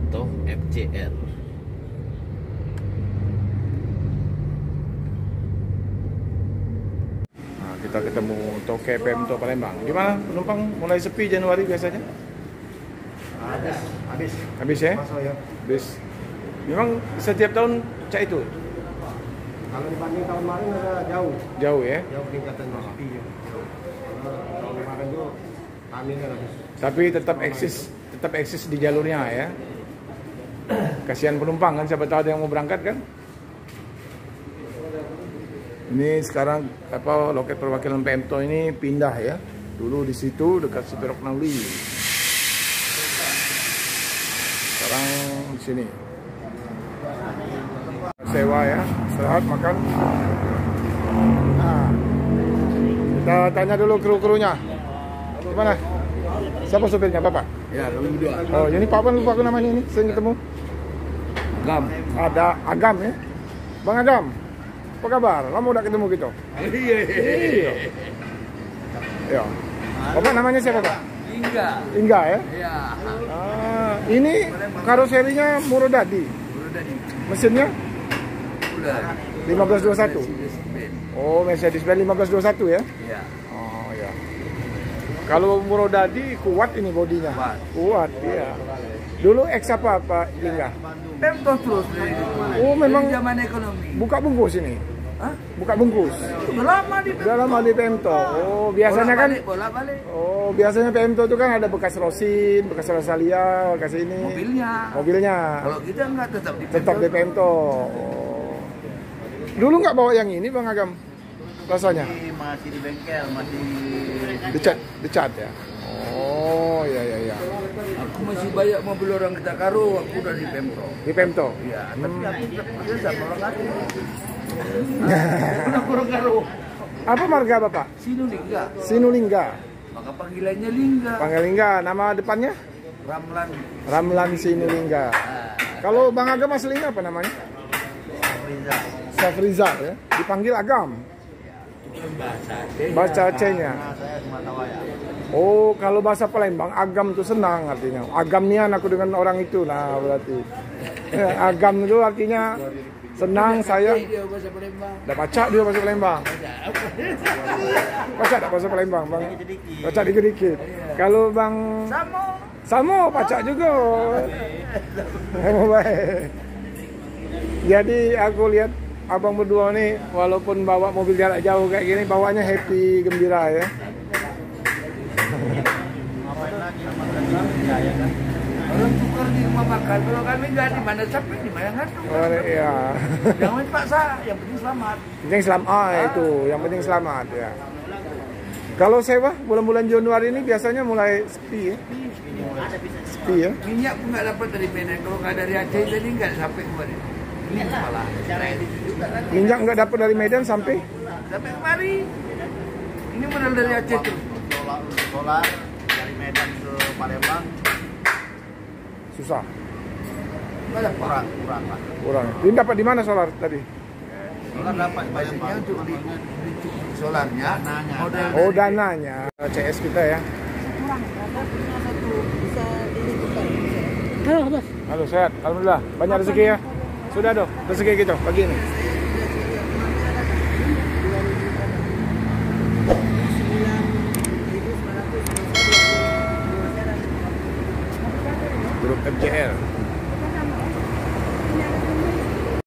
atau FCL. Nah, kita ketemu Toke Pemto Palembang. Gimana penumpang mulai sepi Januari biasanya? Habis ya? Masuk ya. Habis. Memang setiap tahun cak itu? Kalau dibanding tahun kemarin ada jauh. Jauh ya? Jauh peningkatannya sepi ya. Tahun kemarin tuh kami kan habis. Tapi tetap eksis di jalurnya ya. Kasihan penumpang kan, siapa tahu ada yang mau berangkat kan. Ini sekarang loket perwakilan Pemto ini pindah ya. Dulu di situ dekat Situ Roknauli. Sekarang di sini. Sewa ya, istirahat makan. Nah, kita tanya dulu kru-krunya. Gimana? Siapa supirnya, Bapak? Ya, kami berdua. Oh, ini Pak, lupa aku namanya ini, sering ketemu. Agam. Ada Agam ya. Bang Agam, apa kabar? Lama udah ketemu gitu. Iya. Ya. Bapak namanya siapa, Pak? Hingga. Ingga ya? Ya. Ini karoserinya Murodadi. Mesinnya Udah. 1521. Oh, Mercedes-Benz 1521 ya? Iya. Oh ya. Kalau Murodadi kuat ini bodinya. Kuat, iya. Dulu X apa Pak Ingga? Pemto terus. Oh, memang zaman ekonomi. buka bungkus ini. Hah? Buka bungkus. Udah lama di Udah lama di Pemto. Oh, biasanya kan bolak-balik. oh, biasanya Pemto itu kan ada bekas Rosin, bekas Rosalia, bekas ini. Mobilnya. Kalau kita enggak Tetap di Pemto. Oh. Dulu nggak bawa yang ini Bang Agam? Rasanya? Masih di bengkel, masih Dicat ya. Oh, iya. aku masih banyak mobil orang kita karo, aku udah di Pemto. Di Pemto. Iya, tapi aku tetap kerja sama orang asing. Udah kurang karo. Apa marga Bapak? Sinulingga. Sinulingga. Maka panggilannya Lingga. Panggilan Lingga, nama depannya? Ramlan. Ramlan Sinulingga. Kalau Bang Agam aslinya apa namanya? Rizal. Safrizal ya. Dipanggil Agam. Bahasa Acehnya. Saya Sumatawaya. Oh, kalau bahasa Palembang Agam itu senang artinya. Agam nian aku dengan orang itu. Nah, berarti. Agam itu artinya senang saya. Dia bahasa Palembang. Dah baca dia bahasa Palembang. Baca tak bahasa Palembang, Bang? Baca dikit-dikit. Kalau Bang Samo baca juga. Baik. Jadi aku lihat abang berdua nih walaupun bawa mobil jarak jauh kayak gini bawanya happy, gembira ya. Orang tukar di rumah makan, kalau kami nggak di mana sampai di mana ngatur. Oh, iya. Jangan dipaksa, yang penting selamat. Penting selamat, itu yang penting selamat ya. Kalau sewa bulan-bulan Januari ini biasanya mulai sepi ya. Sepi ya. Minyak pun nggak dapat dari Medan, kalau nggak dari Aceh tadi nggak sampai kemarin. Ini malah cara yang juga kan. Minyak nggak dapat dari Medan sampai kemari. Ini modal dari Aceh tuh. Solar dari Medan ke Palembang susah. Malah kurang. Kurang. Ini dapat di mana solar tadi? Solar dapat biasanya untuk di solarnya. Modal Oh, dananya CS kita ya. Halo, sehat. Alhamdulillah. Banyak rezeki ya. Sudah dong, rezeki gitu pagi ini. Grup FCL.